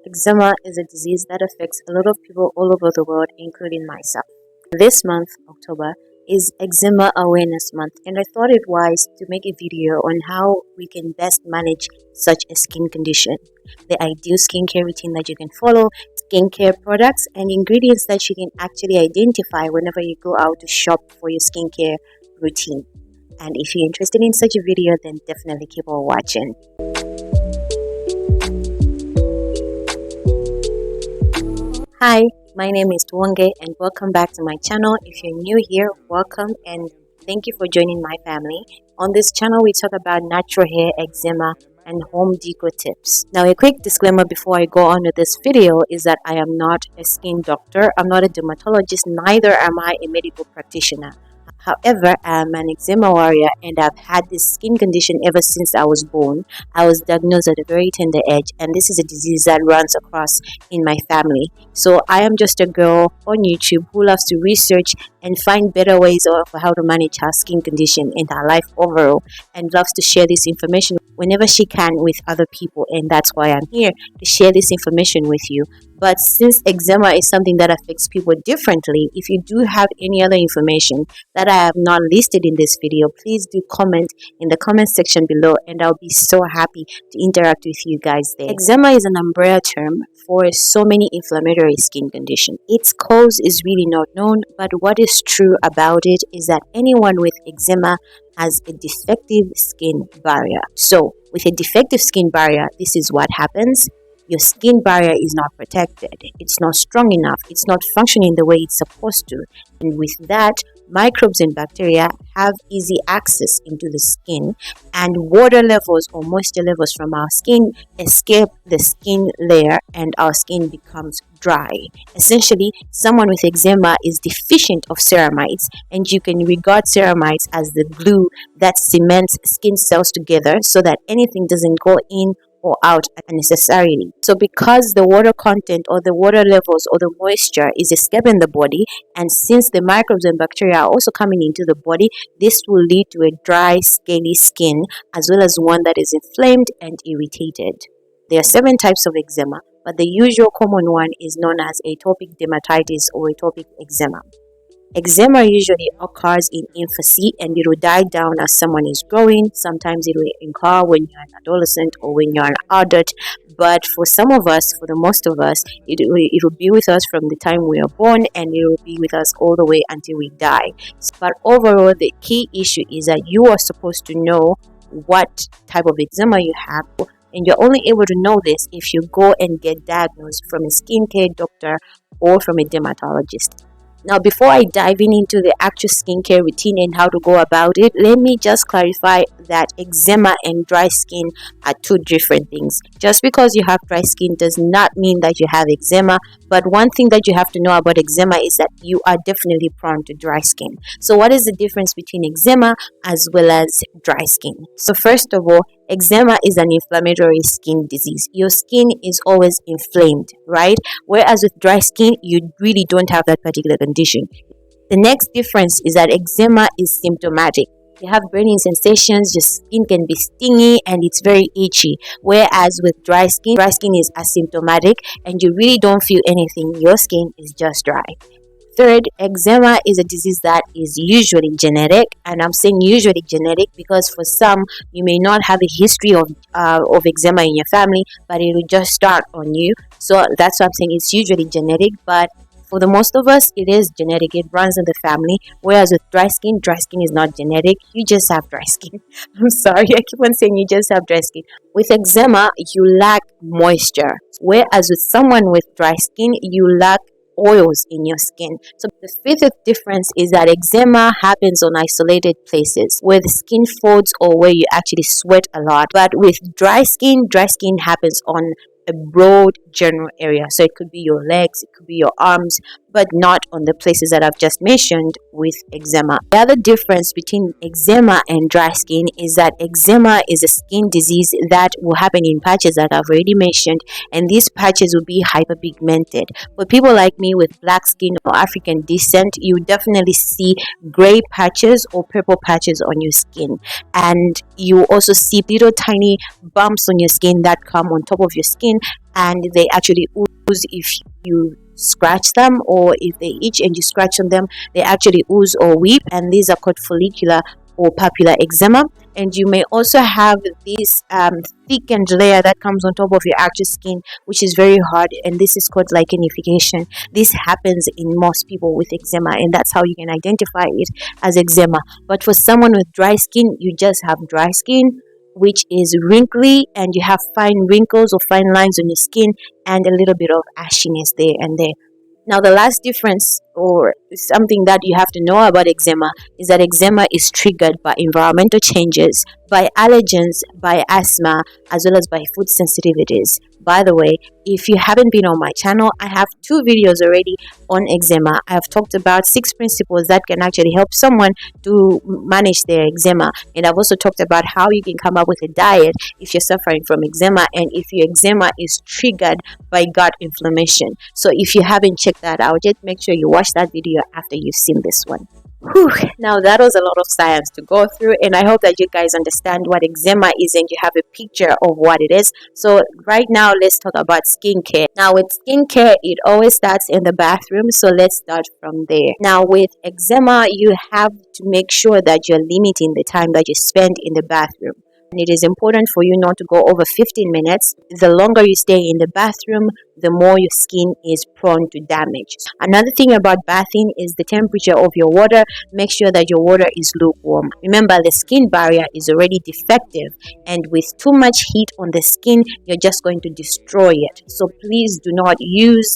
Eczema is a disease that affects a lot of people all over the world, including myself. This month, October, is Eczema Awareness Month, and I thought it wise to make a video on how we can best manage such a skin condition, the ideal skincare routine that you can follow, skincare products, and ingredients that you can actually identify whenever you go out to shop for your skincare routine. And if you're interested in such a video, then definitely keep on watching. Hi, my name is Tuonge and welcome back to my channel. If you're new here, welcome and thank you for joining my family. On this channel, we talk about natural hair, eczema, and home decor tips. Now, a quick disclaimer before I go on with this video is that I am not a skin doctor. I'm not a dermatologist, neither am I a medical practitioner. However, I'm an eczema warrior and I've had this skin condition ever since I was born. I was diagnosed at a very tender age, and this is a disease that runs across in my family. So I am just a girl on YouTube who loves to research and find better ways of how to manage her skin condition and her life overall, and loves to share this information whenever she can with other people, and that's why I'm here to share this information with you. But since eczema is something that affects people differently, if you do have any other information that I have not listed in this video, please do comment in the comment section below and I'll be so happy to interact with you guys there. Eczema is an umbrella term for so many inflammatory skin conditions. Its cause is really not known, but what is true about it is that anyone with eczema has a defective skin barrier. So with a defective skin barrier, this is what happens. Your skin barrier is not protected. It's not strong enough. It's not functioning the way it's supposed to. And with that, microbes and bacteria have easy access into the skin, and water levels or moisture levels from our skin escape the skin layer and our skin becomes dry. Essentially, someone with eczema is deficient of ceramides, and you can regard ceramides as the glue that cements skin cells together so that anything doesn't go in or out unnecessarily. So because the water content or the water levels or the moisture is escaping the body, and since the microbes and bacteria are also coming into the body, this will lead to a dry, scaly skin as well as one that is inflamed and irritated. There are 7 types of eczema, but the usual common one is known as atopic dermatitis or atopic eczema. Eczema usually occurs in infancy and it will die down as someone is growing. Sometimes it will occur when you're an adolescent or when you're an adult. But for some of us, for the most of us, it will be with us from the time we are born, and it will be with us all the way until we die. But overall, the key issue is that you are supposed to know what type of eczema you have. And you're only able to know this if you go and get diagnosed from a skincare doctor or from a dermatologist. Now, before I dive into the actual skincare routine and how to go about it, let me just clarify that eczema and dry skin are 2 different things. Just because you have dry skin does not mean that you have eczema, but one thing that you have to know about eczema is that you are definitely prone to dry skin. So what is the difference between eczema as well as dry skin? So first of all, eczema is an inflammatory skin disease. Your skin is always inflamed, right? Whereas with dry skin, you really don't have that particular condition. The next difference is that eczema is symptomatic. You have burning sensations, your skin can be stingy and it's very itchy. Whereas with dry skin is asymptomatic and you really don't feel anything. Your skin is just dry. Third, eczema is a disease that is usually genetic, and I'm saying usually genetic because for some, you may not have a history of eczema in your family, but it will just start on you. So that's why I'm saying it's usually genetic, but for the most of us, it is genetic. It runs in the family. Whereas with dry skin is not genetic. You just have dry skin. I'm sorry, I keep on saying you just have dry skin. With eczema, you lack moisture. Whereas with someone with dry skin, you lack oils in your skin. So the 5th difference is that eczema happens on isolated places where the skin folds or where you actually sweat a lot. But with dry skin happens on a broad general area. So it could be your legs, it could be your arms, but not on the places that I've just mentioned with eczema. The other difference between eczema and dry skin is that eczema is a skin disease that will happen in patches that I've already mentioned, and these patches will be hyperpigmented. For people like me with black skin or African descent, you definitely see gray patches or purple patches on your skin, and you also see little tiny bumps on your skin that come on top of your skin, and they actually ooze if you scratch them, or if they itch and you scratch on them, they actually ooze or weep, and these are called follicular or papular eczema. And you may also have this thickened layer that comes on top of your actual skin, which is very hard, and this is called lichenification. This happens in most people with eczema, and that's how you can identify it as eczema. But for someone with dry skin, you just have dry skin, which is wrinkly, and you have fine wrinkles or fine lines on your skin and a little bit of ashiness there and there. Now, the last difference, or something that you have to know about eczema, is that eczema is triggered by environmental changes, by allergens, by asthma, as well as by food sensitivities. By the way, if you haven't been on my channel, I have 2 videos already on eczema. I have talked about 6 principles that can actually help someone to manage their eczema. And I've also talked about how you can come up with a diet if you're suffering from eczema and if your eczema is triggered by gut inflammation. So if you haven't checked that out yet, make sure you watch that video after you've seen this one. Whew. Now that was a lot of science to go through, and I hope that you guys understand what eczema is and you have a picture of what it is. So right now, let's talk about skincare. Now with skincare, it always starts in the bathroom, so let's start from there. Now with eczema, you have to make sure that you're limiting the time that you spend in the bathroom. And it is important for you not to go over 15 minutes. The longer you stay in the bathroom, the more your skin is prone to damage. Another thing about bathing is the temperature of your water. Make sure that your water is lukewarm. Remember, the skin barrier is already defective, and with too much heat on the skin, you're just going to destroy it. So please do not use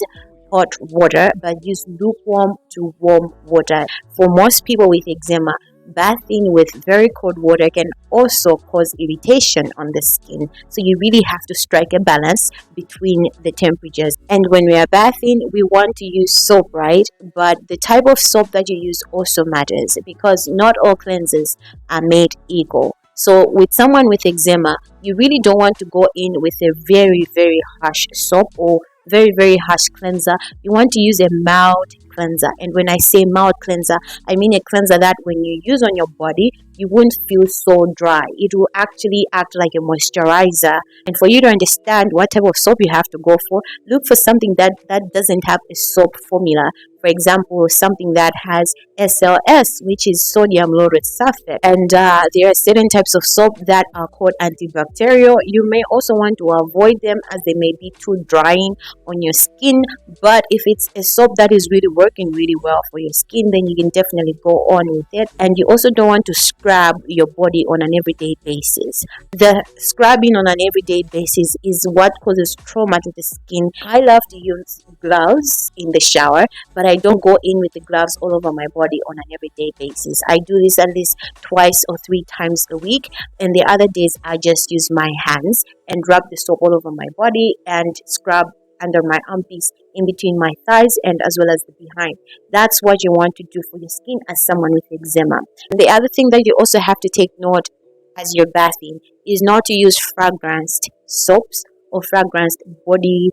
hot water, but use lukewarm to warm water. For most people with eczema, bathing with very cold water can also cause irritation on the skin. So you really have to strike a balance between the temperatures. And when we are bathing, we want to use soap, right? But the type of soap that you use also matters, because not all cleansers are made equal. So with someone with eczema, you really don't want to go in with a very, very harsh soap or very, very harsh cleanser. You want to use a mild cleanser. And when I say mild cleanser, I mean a cleanser that when you use on your body, you won't feel so dry. It will actually act like a moisturizer. And for you to understand what type of soap you have to go for, look for something that doesn't have a soap formula. For example, something that has SLS, which is sodium lauryl sulfate. And there are certain types of soap that are called antibacterial. You may also want to avoid them as they may be too drying on your skin. But if it's a soap that is really working really well for your skin, then you can definitely go on with it. And you also don't want to scrub your body on an everyday basis. The scrubbing on an everyday basis is what causes trauma to the skin. I love to use gloves in the shower, but I don't go in with the gloves all over my body on an everyday basis. I do this at least 2 or 3 times a week, and the other days I just use my hands and rub the soap all over my body and scrub under my armpits, in between my thighs, and as well as the behind. That's what you want to do for your skin as someone with eczema. And the other thing that you also have to take note as you're bathing is not to use fragranced soaps or fragranced body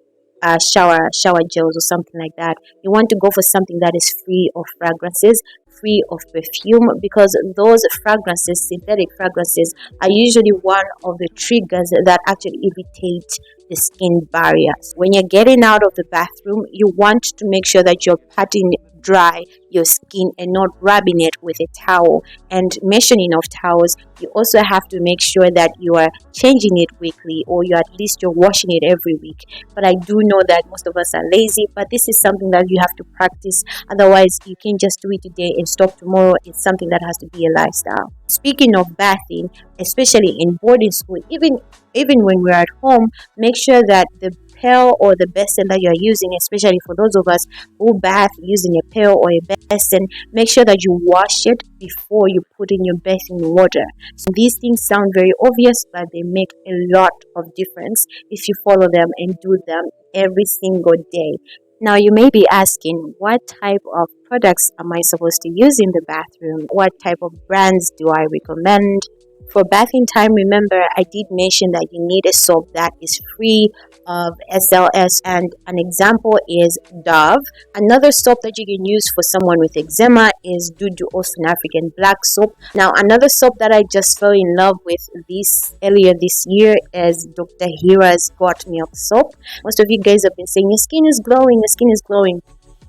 shower gels or something like that. You want to go for something that is free of fragrances, free of perfume, because those fragrances, synthetic fragrances, are usually one of the triggers that actually irritate the skin barriers. When you're getting out of the bathroom, you want to make sure that you're patting dry your skin and not rubbing it with a towel. And mentioning of towels, you also have to make sure that you are changing it weekly, or at least you're washing it every week. But I do know that most of us are lazy, but this is something that you have to practice. Otherwise, you can't just do it today and stop tomorrow. It's something that has to be a lifestyle. Speaking of bathing, especially in boarding school, even when we're at home, make sure that the pail or the basin that you're using, especially for those of us who bath using a pail or a basin, make sure that you wash it before you put in your bathing water. So these things sound very obvious, but they make a lot of difference if you follow them and do them every single day. Now you may be asking, what type of products am I supposed to use in the bathroom? What type of brands do I recommend? For bathing time, remember I did mention that you need a soap that is free of SLS, and an example is Dove. Another soap that you can use for someone with eczema is Dudu Ocean African Black Soap. Now, another soap that I just fell in love with earlier this year is Dr. Hira's Got Milk Soap. Most of you guys have been saying your skin is glowing, your skin is glowing.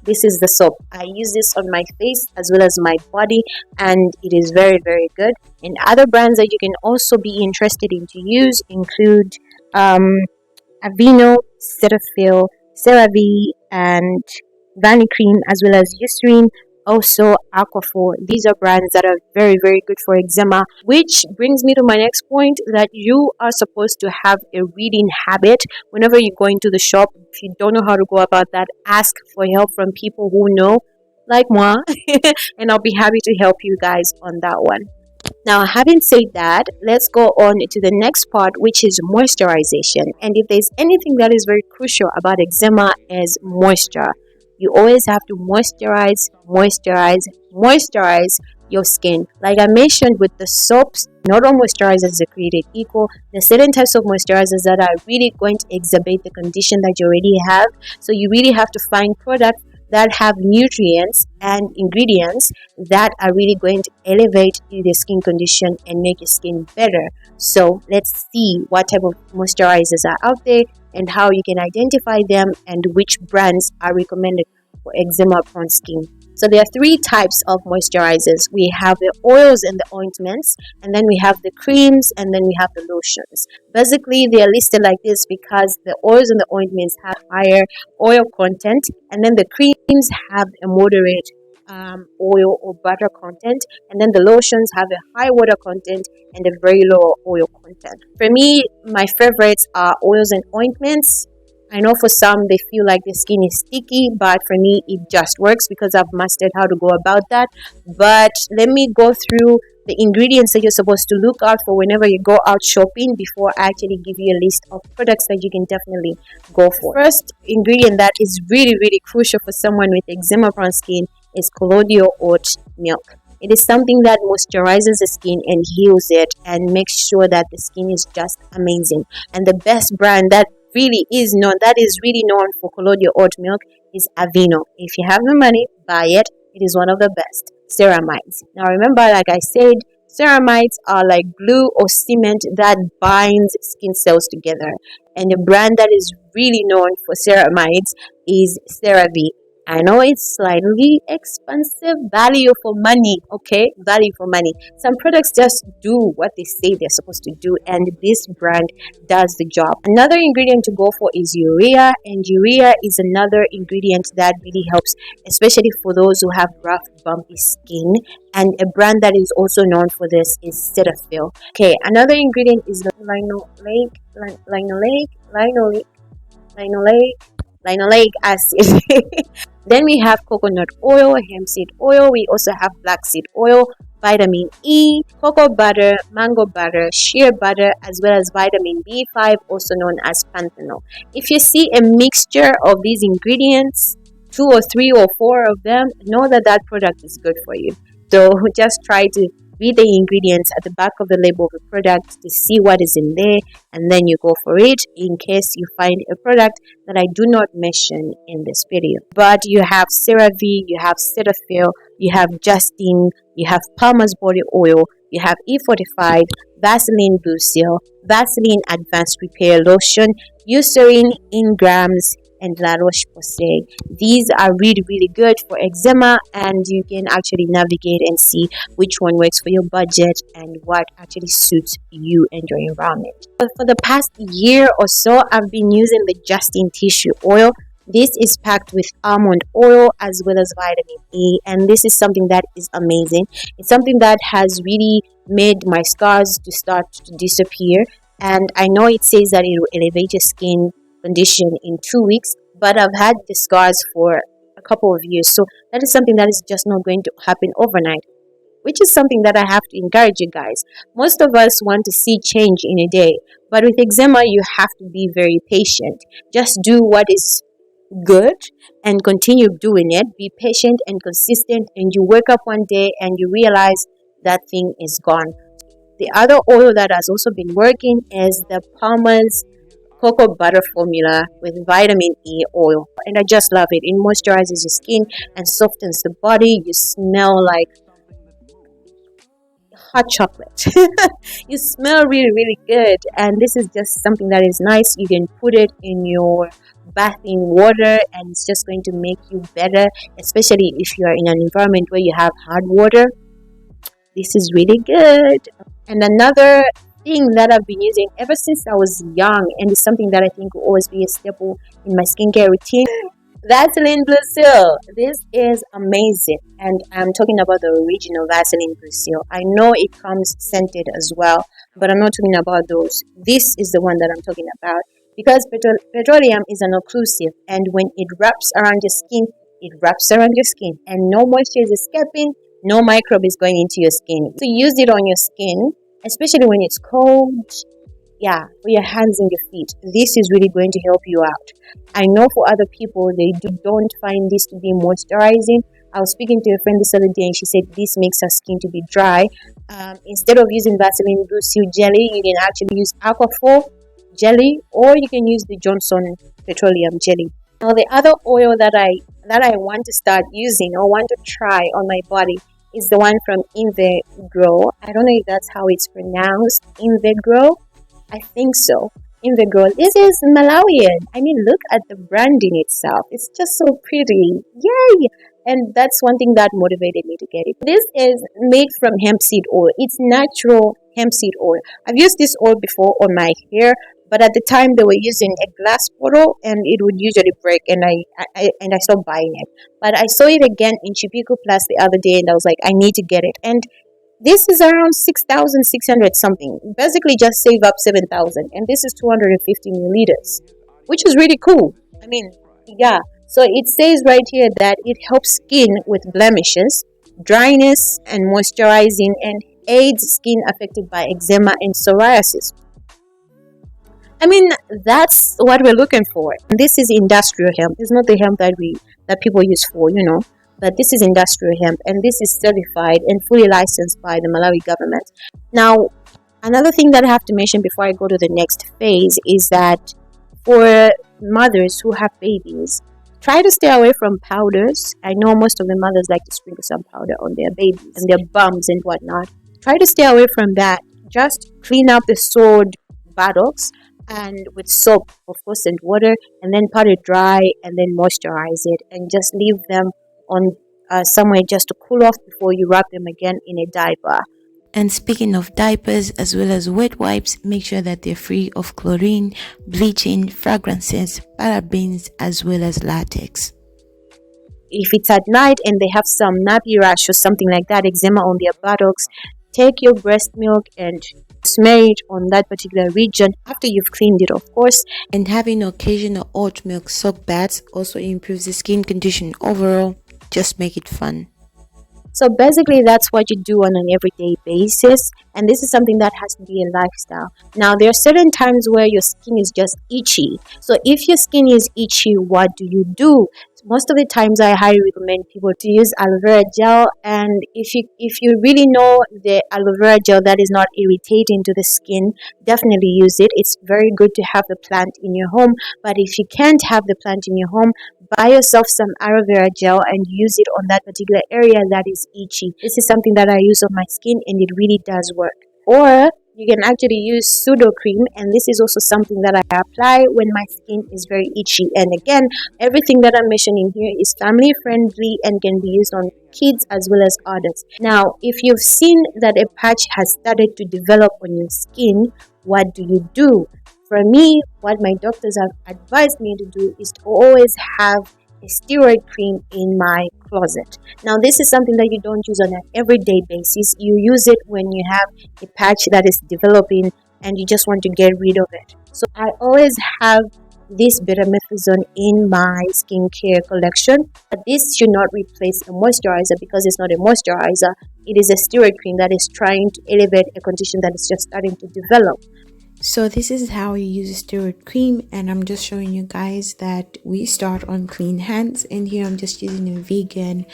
This is the soap. I use this on my face as well as my body, and it is very, very good. And other brands that you can also be interested in to use include Aveeno, Cetaphil, CeraVe, and Vanicream, as well as Eucerin, also Aquaphor. These are brands that are very, very good for eczema, which brings me to my next point, that you are supposed to have a reading habit. Whenever you go into the shop, if you don't know how to go about that, ask for help from people who know, like moi, and I'll be happy to help you guys on that one. Now, having said that, let's go on to the next part, which is moisturization. And if there's anything that is very crucial about eczema, is moisture. You always have to moisturize your skin. Like I mentioned with the soaps, not all moisturizers are created equal. There's certain types of moisturizers that are really going to exacerbate the condition that you already have. So you really have to find products that have nutrients and ingredients that are really going to elevate the skin condition and make your skin better. So let's see what type of moisturizers are out there and how you can identify them and which brands are recommended for eczema prone skin. So there are three types of moisturizers. We have the oils and the ointments, and then we have the creams, and then we have the lotions. Basically, they are listed like this because the oils and the ointments have higher oil content, and then the creams have a moderate oil or butter content, and then the lotions have a high water content and a very low oil content. For me, my favorites are oils and ointments. I know for some they feel like the skin is sticky, but for me it just works because I've mastered how to go about that. But let me go through the ingredients that you're supposed to look out for whenever you go out shopping before I actually give you a list of products that you can definitely go for. First ingredient that is really, really crucial for someone with eczema prone skin is colloidal oat milk. It is something that moisturizes the skin and heals it and makes sure that the skin is just amazing. And the best brand that is really known for colloidal oat milk is Aveeno. If you have the money, buy it. It is one of the best. Ceramides. Now remember, like I said, ceramides are like glue or cement that binds skin cells together. And the brand that is really known for ceramides is CeraVe. I know it's slightly expensive, value for money, okay? Value for money. Some products just do what they say they're supposed to do, and this brand does the job. Another ingredient to go for is urea, and urea is another ingredient that really helps, especially for those who have rough, bumpy skin. And a brand that is also known for this is Cetaphil. Okay, another ingredient is the linoleic acid. Then we have coconut oil, hemp seed oil. We also have black seed oil, vitamin E, cocoa butter, mango butter, shea butter, as well as vitamin B5, also known as panthenol. If you see a mixture of these ingredients, 2 or 3 or 4 of them, know that that product is good for you. So just try to read the ingredients at the back of the label of the product to see what is in there, and then you go for it in case you find a product that I do not mention in this video. But you have CeraVe, you have Cetaphil, you have Justine, you have Palmer's body oil, you have E45, Vaseline Blue Seal, Vaseline Advanced Repair Lotion, Eucerin in grams, and La Roche-Posay. These are really, really good for eczema, and you can actually navigate and see which one works for your budget and what actually suits you and your environment. For the past year or so, I've been using the Justine Tissue Oil. This is packed with almond oil as well as vitamin E, and this is something that is amazing. It's something that has really made my scars to start to disappear, and I know it says that it will elevate your skin condition in 2 weeks, but I've had the scars for a couple of years, so that is something that is just not going to happen overnight, which is something that I have to encourage you guys. Most of us want to see change in a day, but with eczema you have to be very patient. Just do what is good and continue doing it. Be patient and consistent, and you wake up one day and you realize that thing is gone. The other oil that has also been working is the Palmer's cocoa butter formula with vitamin E oil, and I just love it. It moisturizes your skin and softens the body. You smell like hot chocolate. You smell really, really good, and this is just something that is nice. You can put it in your bathing water and it's just going to make you better, especially if you are in an environment where you have hard water. This is really good. And another thing that I've been using ever since I was young, and it's something that I think will always be a staple in my skincare routine, Vaseline Blue Seal. This is amazing, and I'm talking about the original Vaseline Blue Seal. I know it comes scented as well, but I'm not talking about those. This is the one that I'm talking about, because petroleum is an occlusive, and when it wraps around your skin, it wraps around your skin, and no moisture is escaping, no microbe is going into your skin. So use it on your skin, especially when it's cold. Yeah, for your hands and your feet. This is really going to help you out. I know for other people, they don't find this to be moisturizing. I was speaking to a friend this other day and she said this makes her skin to be dry. Instead of using Vaseline Blue Seal jelly, you can actually use Aquaphor jelly, or you can use the Johnson petroleum jelly. Now, the other oil that I want to start using or want to try on my body is the one from Invegro. I don't know if that's how it's pronounced, Invegro. I think so. Invegro. This is Malawian. I mean, look at the branding itself. It's just so pretty. Yay! And that's one thing that motivated me to get it. This is made from hemp seed oil. It's natural hemp seed oil. I've used this oil before on my hair, but at the time they were using a glass bottle and it would usually break, and I stopped buying it. But I saw it again in Chipiku Plus the other day and I was like, I need to get it. And this is around 6,600 something. Basically just save up 7,000, and this is 250 milliliters, which is really cool. I mean, yeah. So it says right here that it helps skin with blemishes, dryness, and moisturizing, and aids skin affected by eczema and psoriasis. I mean, that's what we're looking for. This is industrial hemp. It's not the hemp that people use for, but this is industrial hemp, and this is certified and fully licensed by the Malawi government. Now, another thing that I have to mention before I go to the next phase is that for mothers who have babies, try to stay away from powders. I know most of the mothers like to sprinkle some powder on their babies and their bums and whatnot. Try to stay away from that. Just clean up the sword buttocks and with soap, of course, and water, and then pat it dry and then moisturize it and just leave them on somewhere just to cool off before you wrap them again in a diaper. And speaking of diapers as well as wet wipes, make sure that they're free of chlorine, bleaching, fragrances, parabens, as well as latex. If it's at night and they have some nappy rash or something like that, eczema on their buttocks, take your breast milk and smear it on that particular region after you've cleaned it, of course. And having occasional oat milk soak baths also improves the skin condition overall. Just make it fun. So basically that's what you do on an everyday basis, and this is something that has to be a lifestyle. Now, there are certain times where your skin is just itchy. So if your skin is itchy, what do? Most of the times I highly recommend people to use aloe vera gel, and if you really know the aloe vera gel that is not irritating to the skin, definitely use it. It's very good to have the plant in your home, but if you can't have the plant in your home, buy yourself some aloe vera gel and use it on that particular area that is itchy. This is something that I use on my skin and it really does work. Or you can actually use pseudo cream, and this is also something that I apply when my skin is very itchy. And again, everything that I'm mentioning here is family friendly and can be used on kids as well as adults. Now, if you've seen that a patch has started to develop on your skin, what do? For me, what my doctors have advised me to do is to always have a steroid cream in my closet. Now, this is something that you don't use on an everyday basis. You use it when you have a patch that is developing and you just want to get rid of it. So I always have this betamethasone in my skincare collection, but this should not replace a moisturizer because it's not a moisturizer. It is a steroid cream that is trying to elevate a condition that is just starting to develop. So this is how you use a steroid cream, and I'm just showing you guys that we start on clean hands. And here I'm just using a vegan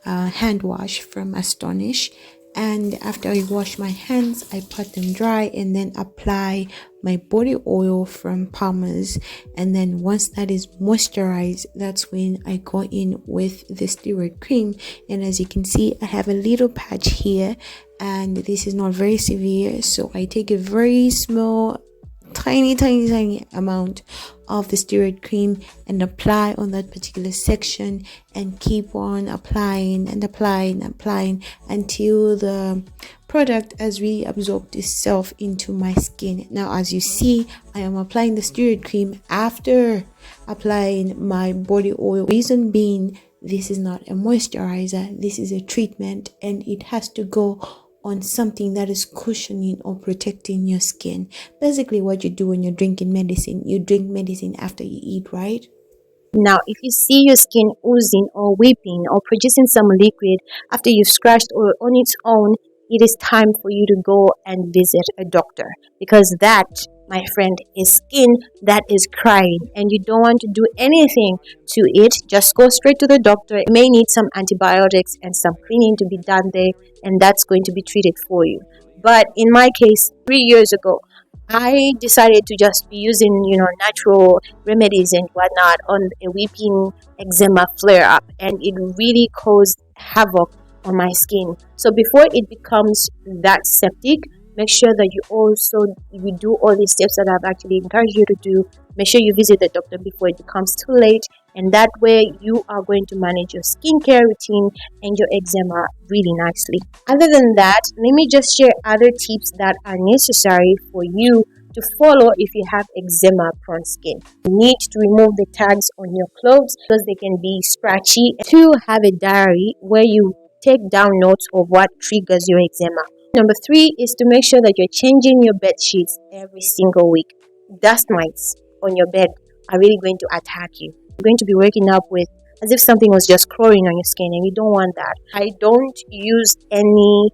hand wash from Astonish, And after I wash my hands, I pat them dry and then apply my body oil from Palmer's. And then once that is moisturized, that's when I go in with the steroid cream. And as you can see, I have a little patch here, and this is not very severe, so I take a very small tiny amount of the steroid cream and apply on that particular section, and keep on applying until the product has really absorbed itself into my skin. Now, as you see, I am applying the steroid cream after applying my body oil. Reason being, this is not a moisturizer, this is a treatment, and it has to go on something that is cushioning or protecting your skin. Basically, what you do when you're drinking medicine, you drink medicine after you eat, right? Now, if you see your skin oozing or weeping or producing some liquid after you've scratched or on its own, it is time for you to go and visit a doctor, because that, my friend, is skin that is crying and you don't want to do anything to it. Just go straight to the doctor. It may need some antibiotics and some cleaning to be done there, and that's going to be treated for you. But in my case, 3 years ago, I decided to just be using, natural remedies and whatnot on a weeping eczema flare up, and it really caused havoc on my skin. So before it becomes that septic, make sure that you do all these steps that I've actually encouraged you to do. Make sure you visit the doctor before it becomes too late, and that way you are going to manage your skincare routine and your eczema really nicely. Other than that, let me just share other tips that are necessary for you to follow if you have eczema prone skin. You need to remove the tags on your clothes because they can be scratchy. 2, have a diary where you take down notes of what triggers your eczema. Number 3 is to make sure that you're changing your bed sheets every single week. Dust mites on your bed are really going to attack you. You're going to be waking up with as if something was just crawling on your skin, and you don't want that. I don't use any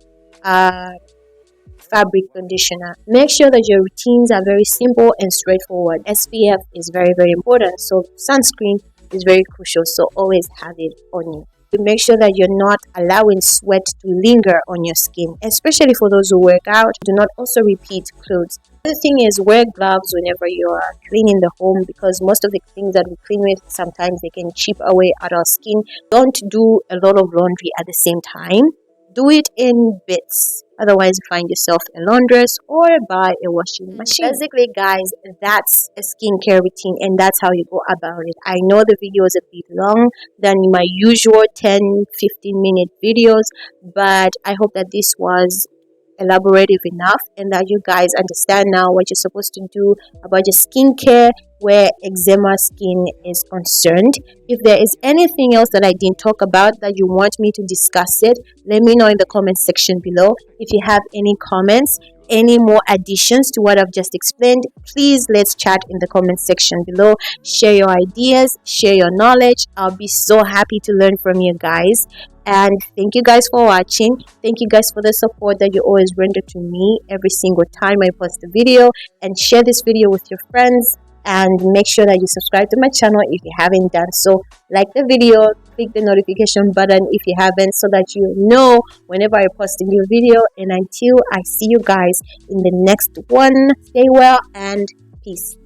fabric conditioner. Make sure that your routines are very simple and straightforward. SPF is very, very important, so sunscreen is very crucial, so always have it on you. Make sure that you're not allowing sweat to linger on your skin, especially for those who work out. Do not also repeat clothes. The thing is, wear gloves whenever you are cleaning the home, because most of the things that we clean with, sometimes they can chip away at our skin. Don't do a lot of laundry at the same time. Do it in bits. Otherwise, find yourself a laundress or buy a washing machine. Basically, guys, that's a skincare routine, and that's how you go about it. I know the video is a bit long than my usual 10-15 minute videos, but I hope that this was elaborative enough and that you guys understand now what you're supposed to do about your skincare where eczema skin is concerned. If there is anything else that I didn't talk about that you want me to discuss it, let me know in the comment section below. If you have any comments, any more additions to what I've just explained, please let's chat in the comment section below. Share your ideas, share your knowledge. I'll be so happy to learn from you guys. And thank you guys for watching. Thank you guys for the support that you always render to me every single time I post a video. And share this video with your friends, and make sure that you subscribe to my channel if you haven't done so. Like the video, click the notification button if you haven't, so that you know whenever I post a new video. And until I see you guys in the next one, stay well and peace.